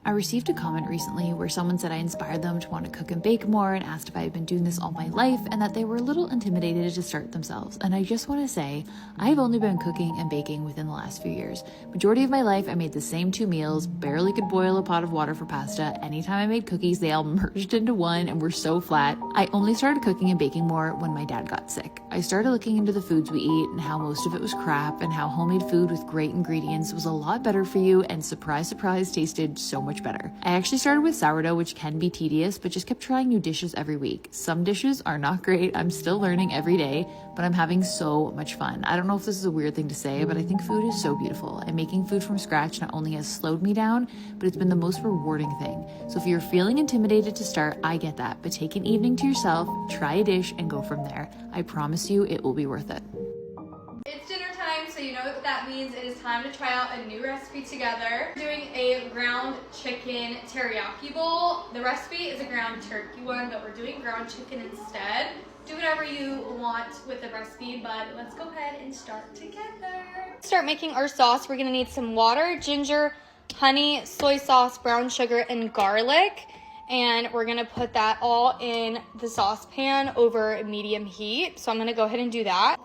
I received a comment recently where someone said I inspired them to want to cook and bake more and asked if I had been doing this all my life and that they were a little intimidated to start themselves. And I just want to say, I've only been cooking and baking within the last few years. Majority of my life, I made the same 2 meals, barely could boil a pot of water for pasta. Anytime I made cookies, they all merged into one and were so flat. I only started cooking and baking more when my dad got sick. I started looking into the foods we eat and how most of it was crap and how homemade food with great ingredients was a lot better for you and surprise, surprise, tasted so much better. I actually started with sourdough, which can be tedious, but just kept trying new dishes every week. Some dishes are not great. I'm still learning every day, but I'm having so much fun. I don't know if this is a weird thing to say, but I think food is so beautiful. And making food from scratch not only has slowed me down, but it's been the most rewarding thing. So if you're feeling intimidated to start, I get that, but take an evening to yourself, try a dish, and go from there. I promise you it will be worth it. It's dinner time, so you know what that means. It is time to try out a new recipe together. We're doing a ground chicken teriyaki bowl. The recipe is a ground turkey one, but we're doing ground chicken instead. Do whatever you want with the recipe, but let's go ahead and start together. Start making our sauce. We're gonna need some water, ginger, honey, soy sauce, brown sugar, and garlic. And we're gonna put that all in the saucepan over medium heat. So I'm gonna go ahead and do that.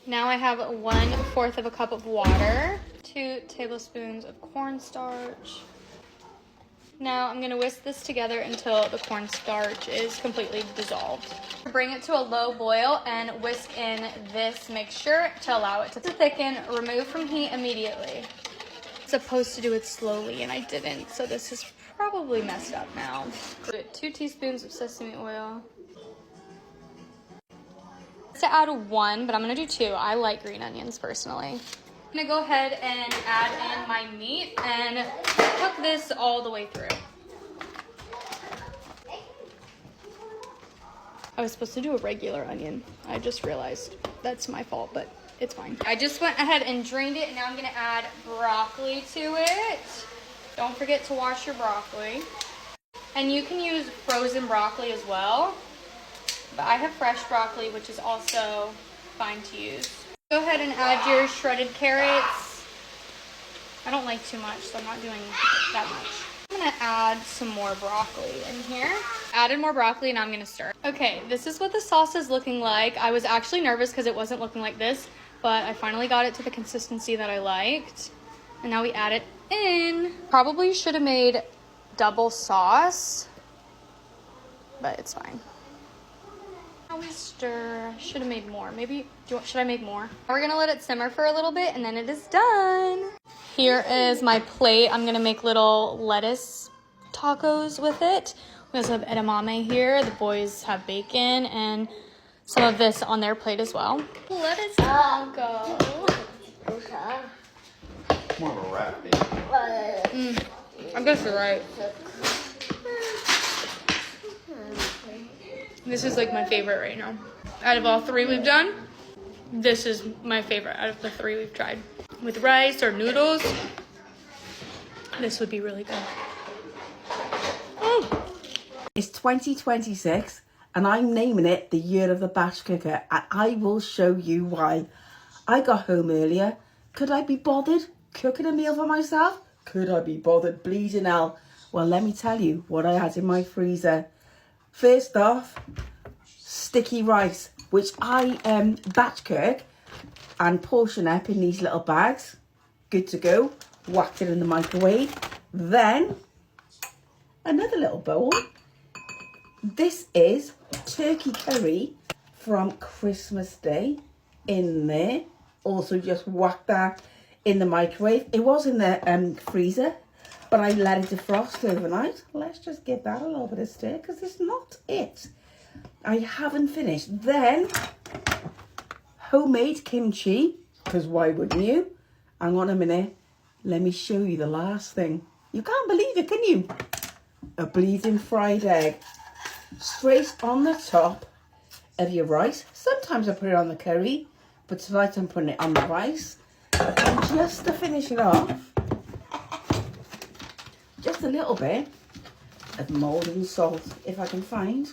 Now I have 1/4 of a cup of water, 2 tablespoons of cornstarch. Now I'm gonna whisk this together until the cornstarch is completely dissolved. Bring it to a low boil and whisk in this mixture to allow it to thicken. Remove from heat immediately. I'm supposed to do it slowly and I didn't, so this is probably messed up now. 2 teaspoons of sesame oil. To add 1, but I'm gonna do 2. I like green onions personally. I'm gonna go ahead and add in my meat and cook this all the way through. I was supposed to do a regular onion. I just realized that's my fault, but it's fine. I just went ahead and drained it, and now I'm gonna add broccoli to it. Don't forget to wash your broccoli. And you can use frozen broccoli as well. But I have fresh broccoli, which is also fine to use. Go ahead and add your shredded carrots. I don't like too much, so I'm not doing that much. I'm gonna add some more broccoli in here. Added more broccoli, and I'm gonna stir. Okay, this is what the sauce is looking like. I was actually nervous because it wasn't looking like this, but I finally got it to the consistency that I liked. And now we add it in. Probably should have made double sauce, but it's fine. We stir. Should have made more. Maybe, should I make more? We're gonna let it simmer for a little bit and then it is done. Here is my plate. I'm gonna make little lettuce tacos with it. We also have edamame here. The boys have bacon and some of this on their plate as well. Lettuce taco. More of a wrap, baby. I guess you're right. This is like my favorite right now. Out of all 3 we've done, this is my favorite out of the 3 we've tried. With rice or noodles, this would be really good. It's 2026 and I'm naming it the year of the batch cooker, and I will show you why. I got home earlier. Could I be bothered cooking a meal for myself? Could I be bothered bleeding hell? Well, let me tell you what I had in my freezer. First off, sticky rice, which I batch cook and portion up in these little bags. Good to go. Whacked it in the microwave. Then, another little bowl. This is turkey curry from Christmas Day in there. Also just whacked that in the microwave. It was in the freezer, but I let it defrost overnight. Let's just give that a little bit of stir because it's not it. I haven't finished. Then, homemade kimchi, because why wouldn't you? Hang on a minute. Let me show you the last thing. You can't believe it, can you? A bleeding fried egg. Straight on the top of your rice. Sometimes I put it on the curry, but tonight I'm putting it on the rice. And just to finish it off, just a little bit of molten salt, if I can find.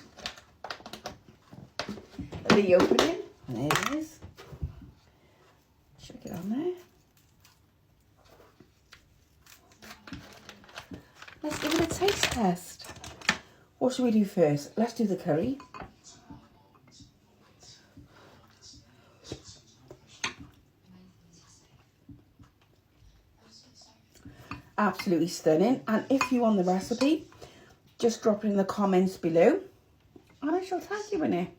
the opening. And there it is. Check it on there. Let's give it a taste test. What should we do first? Let's do the curry. Absolutely stunning. And if you want the recipe, just drop it in the comments below and I shall tag you in it.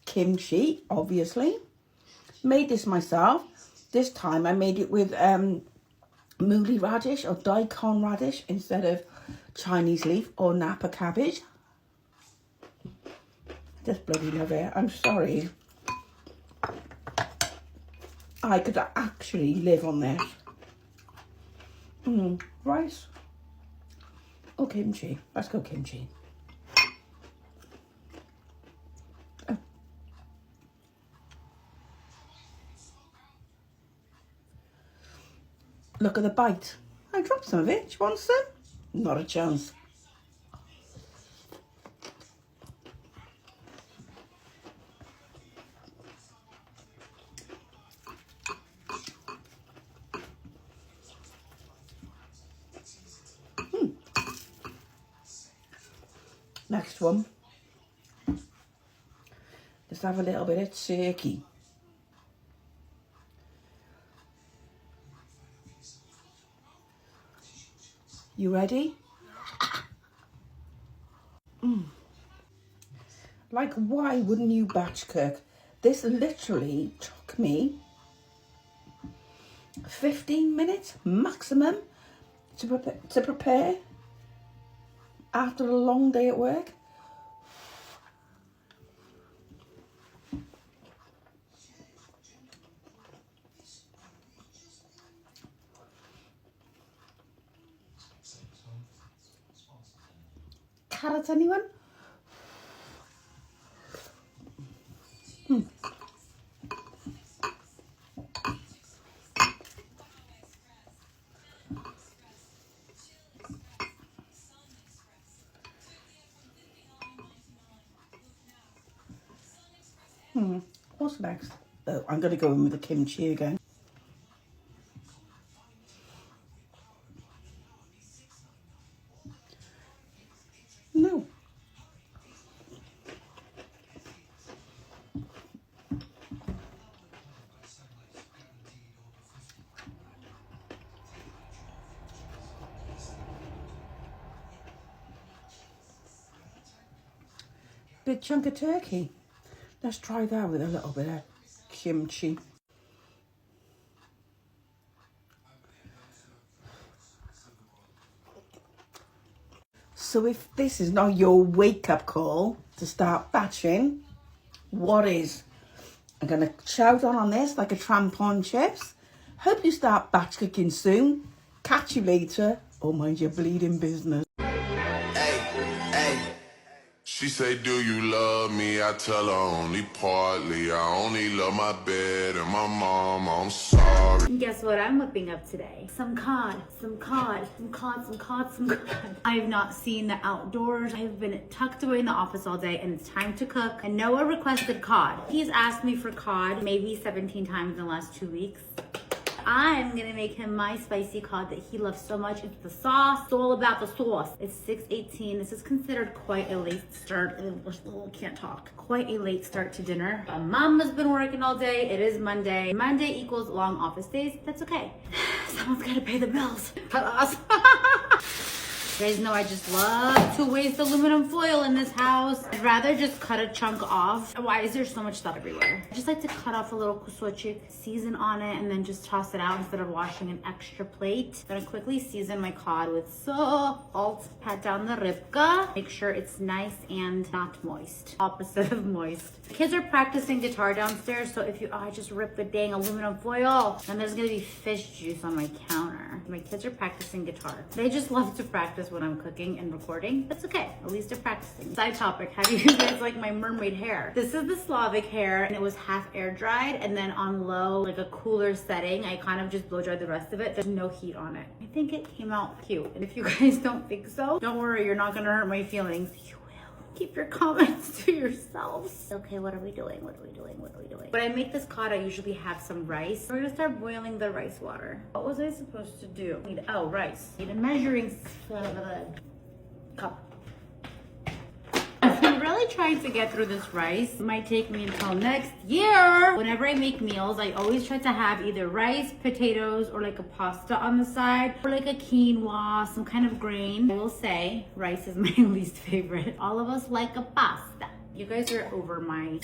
Kimchi, obviously. Made this myself. This time I made it with mooli radish or daikon radish instead of Chinese leaf or Napa cabbage. Just bloody love it. I'm sorry. I could actually live on this. Rice or kimchi. Let's go kimchi. Look at the bite. I dropped some of it. Do you want some? Not a chance. Next one. Let's have a little bit of turkey. You ready? Like, why wouldn't you batch cook? This literally took me 15 minutes maximum to prepare after a long day at work. Carrots, anyone? What's next? Oh, I'm going to go in with the kimchi again. No. Big chunk of turkey. Let's try that with a little bit of kimchi. So if this is not your wake-up call to start batching, what is? I'm going to shout on this like a tramp on chips. Hope you start batch cooking soon. Catch you later, or mind your bleeding business. She say, do you love me? I tell her only partly. I only love my bed and my mom. I'm sorry. And guess what I'm whipping up today? Some cod, some cod, some cod, some cod, some cod. I have not seen the outdoors. I've been tucked away in the office all day and it's time to cook. And Noah requested cod. He's asked me for cod maybe 17 times in the last 2 weeks. I'm gonna make him my spicy cod that he loves so much. It's the sauce. It's all about the sauce. It's 6:18. This is considered quite a late start. Can't talk. Quite a late start to dinner. Mama's been working all day. It is Monday. Monday equals long office days. That's okay. Someone's gotta pay the bills. Not us. You guys know I just love to waste aluminum foil in this house. I'd rather just cut a chunk off. Why is there so much stuff everywhere? I just like to cut off a little kusochik, season on it, and then just toss it out instead of washing an extra plate. I'm gonna quickly season my cod with salt, pat down the ribka, make sure it's nice and not moist. Opposite of moist. The kids are practicing guitar downstairs, so if I just rip the dang aluminum foil, then there's gonna be fish juice on my counter. My kids are practicing guitar. They just love to practice practice when I'm cooking and recording. That's okay, at least I'm practicing. Side topic, how do you guys like my mermaid hair? This is the Slavic hair and it was half air dried, and then on low, like a cooler setting, I kind of just blow dried the rest of it. There's no heat on it. I think it came out cute. And if you guys don't think so, don't worry, you're not gonna hurt my feelings. You will. Keep your comments to yourselves. Okay, what are we doing? What are we doing? What are we doing? When I make this cod, I usually have some rice. We're gonna start boiling the rice water. What was I supposed to do? Rice. Need a measuring cup. I'm really trying to get through this rice. It might take me until next year. Whenever I make meals, I always try to have either rice, potatoes, or like a pasta on the side, or like a quinoa, some kind of grain. I will say rice is my least favorite. All of us like a pasta. You guys are over my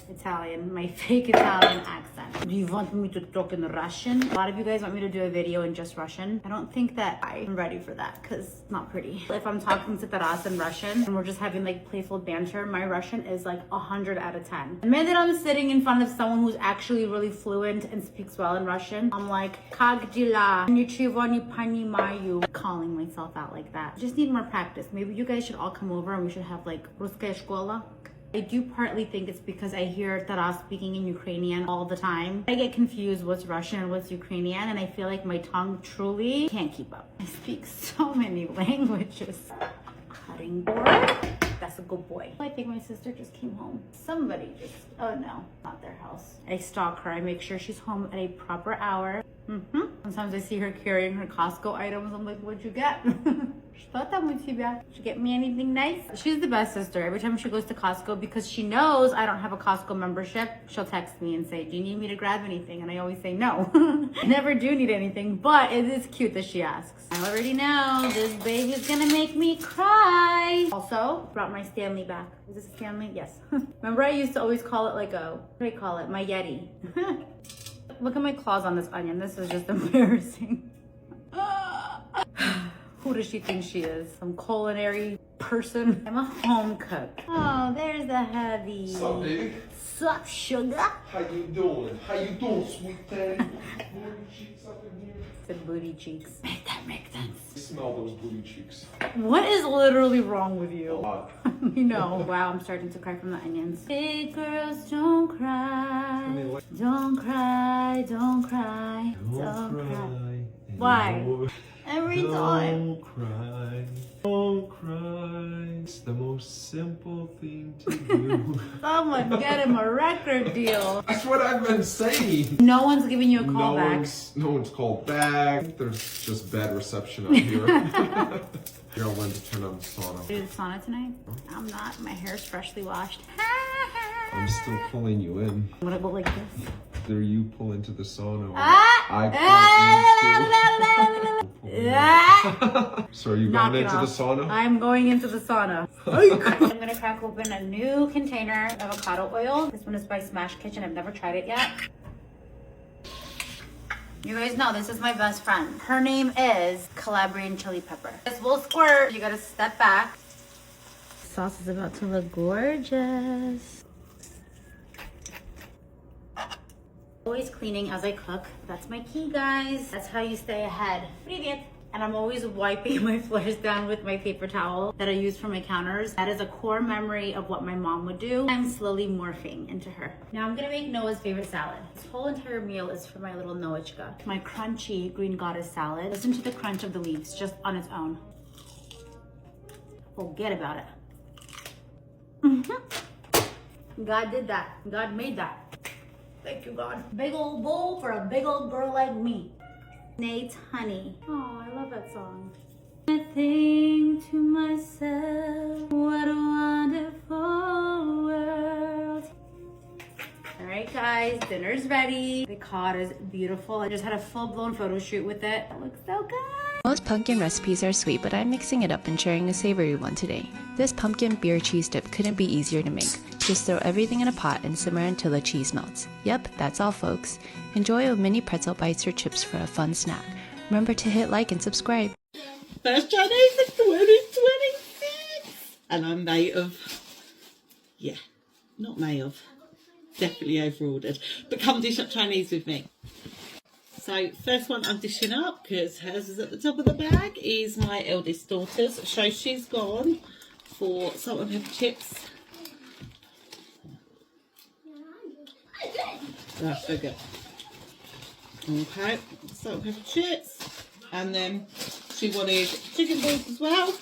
Italian, my fake Italian accent. Do you want me to talk in Russian? A lot of you guys want me to do a video in just Russian. I don't think that I'm ready for that because it's not pretty. If I'm talking to Taras in Russian and we're just having like playful banter, my Russian is like 100 out of 10. The minute I'm sitting in front of someone who's actually really fluent and speaks well in Russian, I'm like, как дела? Ничего не понимаю. Calling myself out like that. Just need more practice. Maybe you guys should all come over and we should have like русская школа. I do partly think it's because I hear Taras speaking in Ukrainian all the time. I get confused what's Russian and what's Ukrainian, and I feel like my tongue truly can't keep up. I speak so many languages. Cutting board. That's a good boy. I think my sister just came home. Somebody just, oh no, not their house. I stalk her. I make sure she's home at a proper hour. Sometimes I see her carrying her Costco items. I'm like, what'd you get? Что там у тебя? Did you get me anything nice? She's the best sister. Every time she goes to Costco, because she knows I don't have a Costco membership, she'll text me and say, do you need me to grab anything? And I always say no. I never do need anything, but it is cute that she asks. I already know this baby's gonna make me cry. Also, brought my Stanley back. Is this a Stanley? Yes. Remember I used to always call it like a, what do I call it? My Yeti. Look at my claws on this onion. This is just embarrassing. Who does she think she is? Some culinary person? I'm a home cook. Oh, there's the hubby. What's up, baby? Sup, sugar? How you doing? How you doing, sweet daddy? Booty cheeks up in here? The booty cheeks. Make that make sense. Smell those booty cheeks. What is literally wrong with you? A lot. You know. Wow, I'm starting to cry from the onions. Big girls, don't cry. Don't cry, don't cry, don't cry. Why? Every time. Don't cry. Don't cry. It's the most simple thing to do. Someone get him a record deal. That's what I've been saying. No one's giving you a call back. No one's called back. There's just bad reception up here. Here, I'll learn to turn on the sauna. Do the sauna tonight? I'm not. My hair's freshly washed. I'm still pulling you in. I'm gonna go like this. Either you pull into the sauna or Ah! I pull into. So are you Knock going it into the off. sauna? I'm going into the sauna. I'm gonna crack open a new container of avocado oil. This one is by Smash Kitchen. I've never tried it yet. You guys know this is my best friend. Her name is Calabrian Chili Pepper. This will squirt. You gotta step back. The sauce is about to look gorgeous. Always cleaning as I cook. That's my key, guys. That's how you stay ahead. Привет. And I'm always wiping my floors down with my paper towel that I use for my counters. That is a core memory of what my mom would do. I'm slowly morphing into her. Now I'm gonna make Noah's favorite salad. This whole entire meal is for my little Noachka. My crunchy green goddess salad. Listen to the crunch of the leaves just on its own. Forget about it. God did that. God made that. Thank you, God. Big old bowl for a big old girl like me. Nate's Honey. Oh, I love that song. I think to myself, what a wonderful world. All right, guys, dinner's ready. The cod is beautiful. I just had a full-blown photo shoot with it. It looks so good. Most pumpkin recipes are sweet, but I'm mixing it up and sharing a savory one today. This pumpkin beer cheese dip couldn't be easier to make. Just throw everything in a pot and simmer until the cheese melts. Yep, that's all, folks. Enjoy with mini pretzel bites or chips for a fun snack. Remember to hit like and subscribe. First Chinese of 2026! And I'm mate of, yeah, not mate of, definitely over-ordered. But come dish up Chinese with me. So first one I'm dishing up, because hers is at the top of the bag, is my eldest daughter's. So she's gone for salt and pepper chips. That's so good. Okay, salt and pepper chips. And then she wanted chicken balls as well.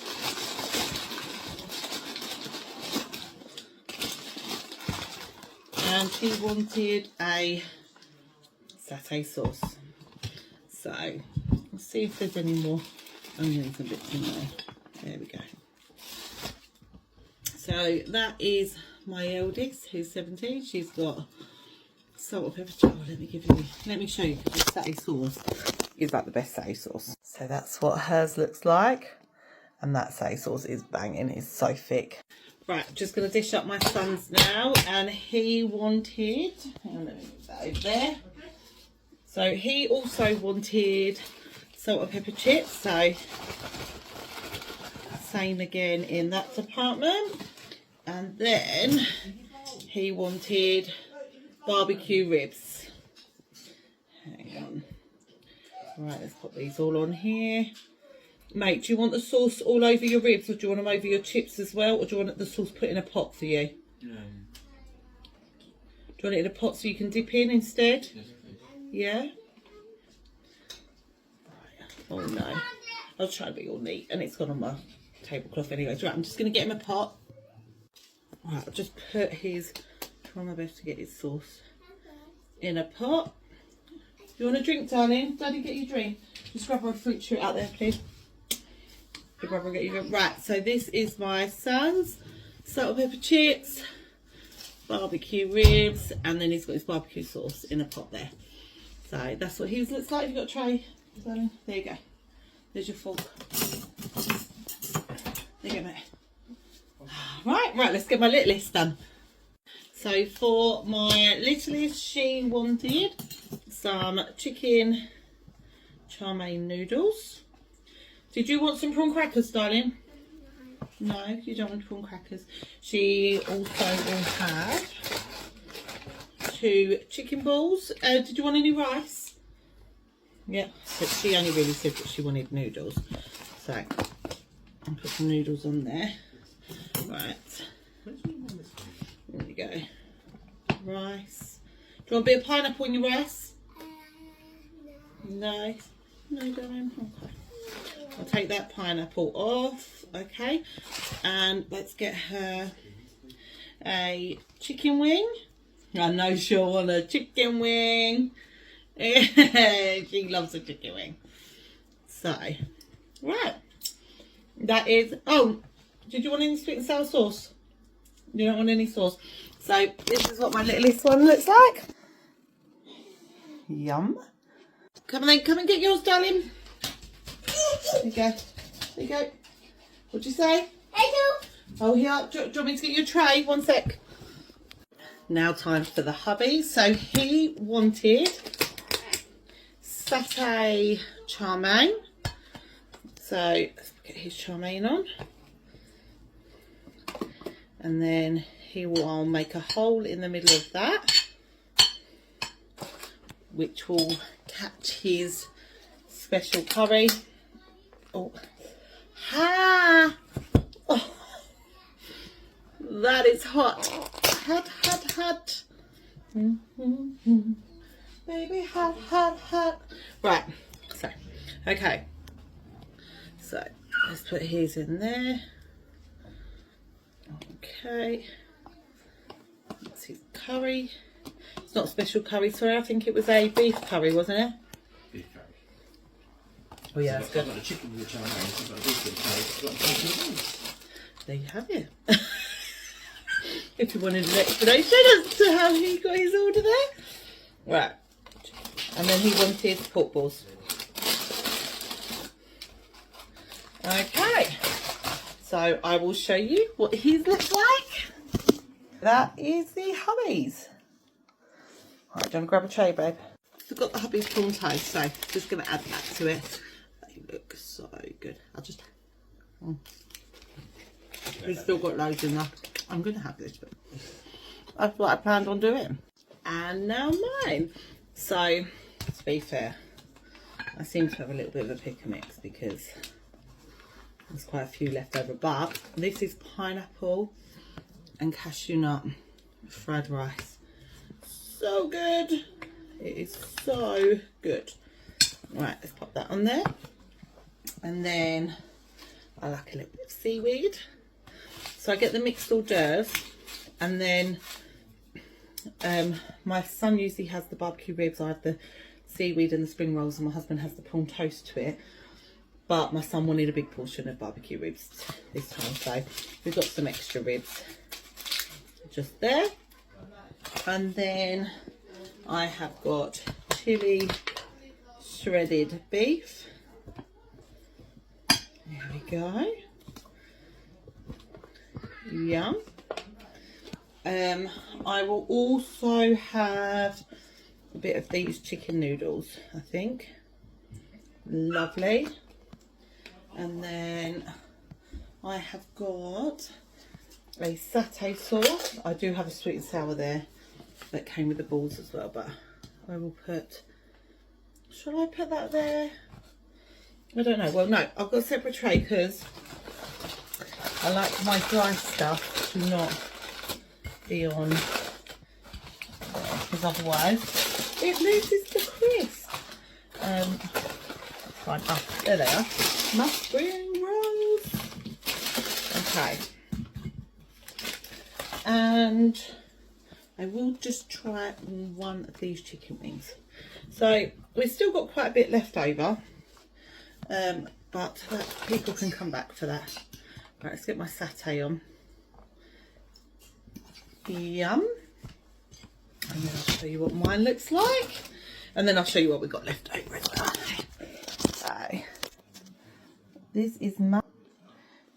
And she wanted a satay sauce. So, let's see if there's any more onions and bits in there. There we go. So, that is my eldest, who's 17. She's got salt and pepper. Oh, let me show you, because the satay sauce is like the best satay sauce. So, that's what hers looks like. And that satay sauce is banging, it's so thick. Right, just going to dish up my son's now, and he wanted, hang on, let me move that over there. So he also wanted salt and pepper chips, so same again in that department. And then he wanted barbecue ribs. Hang on. Right, let's put these all on here. Mate, do you want the sauce all over your ribs, or do you want them over your chips as well, or do you want the sauce put in a pot for you? Do you want it in a pot so you can dip in instead? Yes, please. Yeah? Right. Oh no. I was trying to be all neat, and it's gone on my tablecloth anyway. Right, I'm just going to get him a pot. Right, I'll just put his, try my best to get his sauce in a pot. Do you want a drink, darling? Daddy, get you a drink. Just grab my fruit shoot out there, please. Right, so this is my son's salt and pepper chips, barbecue ribs, and then he's got his barbecue sauce in a pot there. So that's what his looks like. You've got a tray, darling. There you go. There's your fork. There you go, mate. Right, let's get my littlest done. So for my littlest, she wanted some chicken chow mein noodles. Did you want some prawn crackers, darling? No, you don't want prawn crackers. She also will have 2 chicken balls. Did you want any rice? Yeah, but she only really said that she wanted noodles. So, I'll put some noodles on there. Right. There we go. Rice. Do you want a bit of pineapple in your rice? No. No, darling. Okay. I'll take that pineapple off, okay, and let's get her a chicken wing. I know she'll want a chicken wing. She loves a chicken wing. So, right, that is, oh, did you want any sweet and sour sauce? You don't want any sauce. So, this is what my littlest one looks like. Yum. Come on then, come and get yours, darling. There you go. There you go. What'd you say? Hello. Oh, here. Do you want me to get you a tray? One sec. Now time for the hubby. So he wanted satay chow mein. So let's get his chow mein on. And then I'll make a hole in the middle of that, which will catch his special curry. Oh, ha! Oh, that is hot. Hot. Baby, hot. Right, so, okay. So, let's put his in there. Okay. That's his curry. It's not a special curry, sorry, I think it was a beef curry, wasn't it? Beef curry. Oh yeah, that's good. I've got a chicken with a chow mein, I've got a beef with a curry, I've got a chicken with There you have it. If you wanted an explanation as to how he got his order there. Right. And then he wanted pork balls. Okay. So I will show you what his looks like. That is the hubby's. Right, do you want to grab a tray, babe? Forgot the hubby's prawn toast, so just going to add that to it. They look so good. I'll just... We've still got loads in there. I'm going to have this, but that's what I planned on doing. And now mine. So, to be fair, I seem to have a little bit of a pick and mix because there's quite a few left over. But this is pineapple and cashew nut fried rice. So good. It is so good. Right, let's pop that on there. And then I like a little bit of seaweed. So I get the mixed hors d'oeuvres, and then my son usually has the barbecue ribs. I have the seaweed and the spring rolls, and my husband has the prawn toast to it. But my son wanted a big portion of barbecue ribs this time, so we've got some extra ribs just there. And then I have got chili shredded beef. There we go. Yum. I will also have a bit of these chicken noodles, I think. Lovely. And then I have got a satay sauce. I do have a sweet and sour there that came with the balls as well, but I will put, shall I put that there? I don't know. Well, no, I've got a separate tray because I like my dry stuff to not be on there, because otherwise it loses the crisp. Fine. Oh, there they are. My spring rolls. Okay. And I will just try one of these chicken wings. So we've still got quite a bit left over, but people can come back for that. Right, let's get my satay on. Yum. And then I'll show you what mine looks like, and then I'll show you what we've got left over as well. So this is my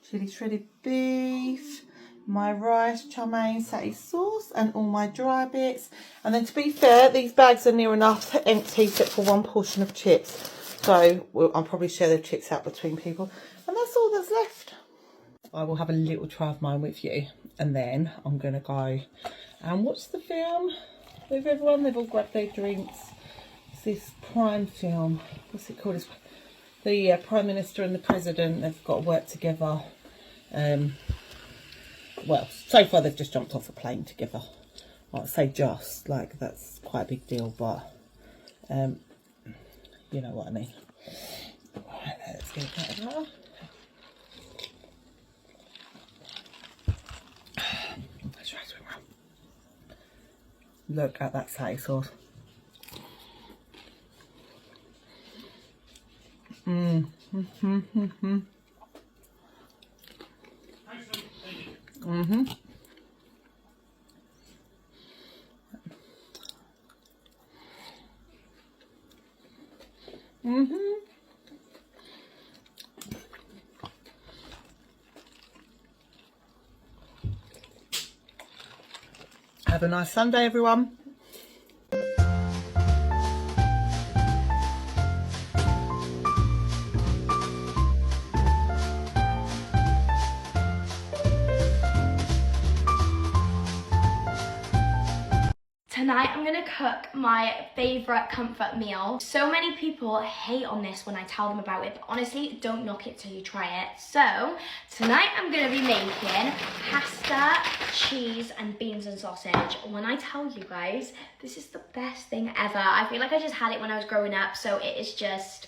chili shredded beef, my rice, chow mein, satay sauce, and all my dry bits. And then, to be fair, these bags are near enough empty except for one portion of chips. So I'll probably share the chips out between people. And that's all that's left. I will have a little try of mine with you. And then I'm going to go and watch the film with everyone. They've all grabbed their drinks. It's this crime film. What's it called? It's the Prime Minister and the President. They've got to work together. Well, so far they've just jumped off a plane together. I'd say just, like, that's quite a big deal, but you know what I mean. Right, let's get that out. Let's try something wrong. Look at that satay sauce. Have a nice Sunday, everyone. Tonight I'm gonna cook my favorite comfort meal. So many people hate on this when I tell them about it, but honestly, don't knock it till you try it. So tonight I'm gonna be making pasta, cheese, and beans and sausage. When I tell you guys, this is the best thing ever. I feel like I just had it when I was growing up, so it is just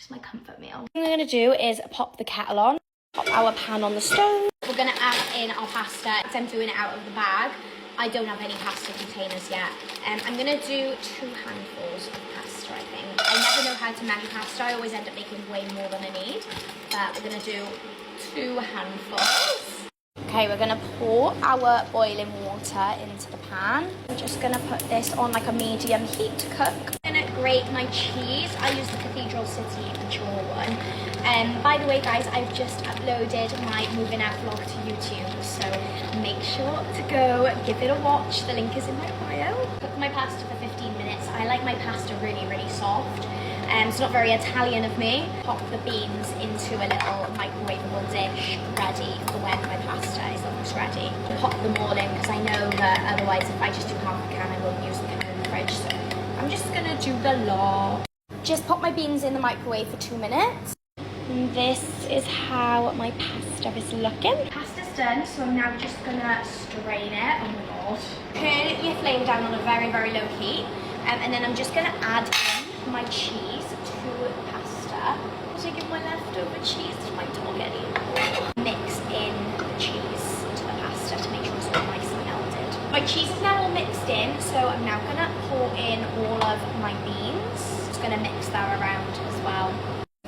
my comfort meal. What I'm gonna do is pop the kettle on, pop our pan on the stove. We're gonna add in our pasta. I'm doing it out of the bag. I don't have any pasta containers yet. I'm gonna do 2 handfuls of pasta, I think. I never know how to measure pasta. I always end up making way more than I need. But we're gonna do 2 handfuls. Okay, we're gonna pour our boiling water into the pan. I'm just gonna put this on like a medium heat to cook. I'm gonna grate my cheese. I use the Cathedral City mature one. By the way, guys, I've just uploaded my moving out vlog to YouTube, so make sure to go give it a watch. The link is in my bio. Cook my pasta for 15 minutes. I like my pasta really, really soft. It's not very Italian of me. Pop the beans into a little microwavable dish, ready for when my pasta is almost ready. Pop them all in, because I know that otherwise if I just do half a can, I won't use the can in the fridge. So I'm just gonna do the lot. just pop my beans in the microwave for 2 minutes. And this is how my pasta is looking. Pasta's done, so I'm now just gonna strain it. Oh my god. Turn your flame down on a very, very low heat. And then I'm just gonna add in my cheese to the pasta. I'm taking my leftover cheese to my dog anymore. Mix in the cheese to the pasta to make sure it's all nice and melted. My cheese is now all mixed in, so I'm now gonna pour in all of my beans. Just gonna mix that around as well.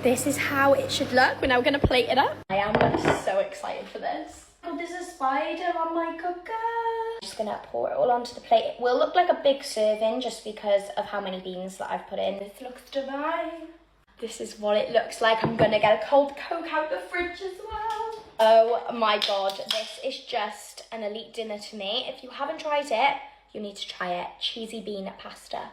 This is how it should look. We're now gonna plate it up. I am so excited for this. Oh, there's a spider on my cooker. I'm just gonna pour it all onto the plate. It will look like a big serving just because of how many beans that I've put in. This looks divine. This is what it looks like. I'm gonna get a cold Coke out the fridge as well. Oh my god, this is just an elite dinner to me. If you haven't tried it, you need to try it. Cheesy bean pasta.